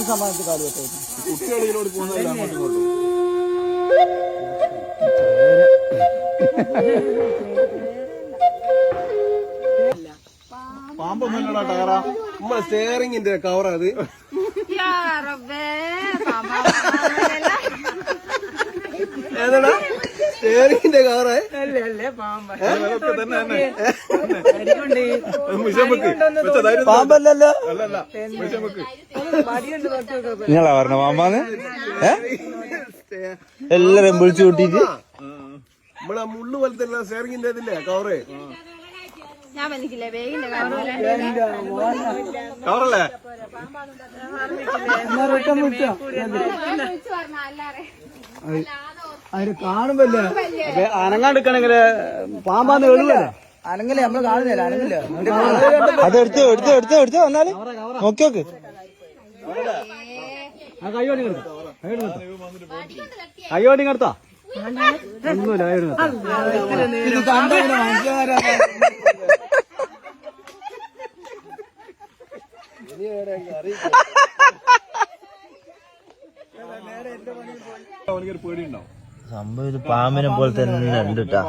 സമാധാനത്തിൽ കാല് വെച്ചായിരുന്നു. കുട്ടികളിലോട് പോകുന്നതല്ല അങ്ങോട്ടും ഇങ്ങോട്ടും. പാമ്പൊന്നുമില്ലടാ ടയറാ, നമ്മളെ സ്റ്റെയറിംഗിന്റെ കവറാ അത്. ഏതാടാ സ്റ്റെയറിംഗിന്റെ കവറേ? പാമ്പല്ലല്ലോ. നിങ്ങളാ പറഞ്ഞ പാമ്പാന്ന് എല്ലാരും വിളിച്ചു കൂട്ടിട്ട് നമ്മളെ മുള്ളു പോലത്തെ സ്റ്റെയറിംഗിന്റെ ഇതില്ലേ കവറ്? കവറല്ലേ? അതിന് കാണുമ്പല്ലേ അനങ്ങാണ്ടിക്കണെങ്കില് പാമ്പാന്ന് എഴുതല്ലേ? അനങ്ങല്ലേ നമ്മള് കാണുന്നില്ല, അനങ്ങില്ല. അത് എടുത്ത് വന്നാല് നോക്കി നോക്ക്. കൈയോടി കൈയോടി കടത്താ ഒന്നുമില്ല. ഇത് കണ്ടു മനസ്സിലാരാ? അവനൊരു പേടിയുണ്ടാവും. സംഭവം പാമ്പിനെ പോലെ തന്നെ ഉണ്ട് ട്ടാ.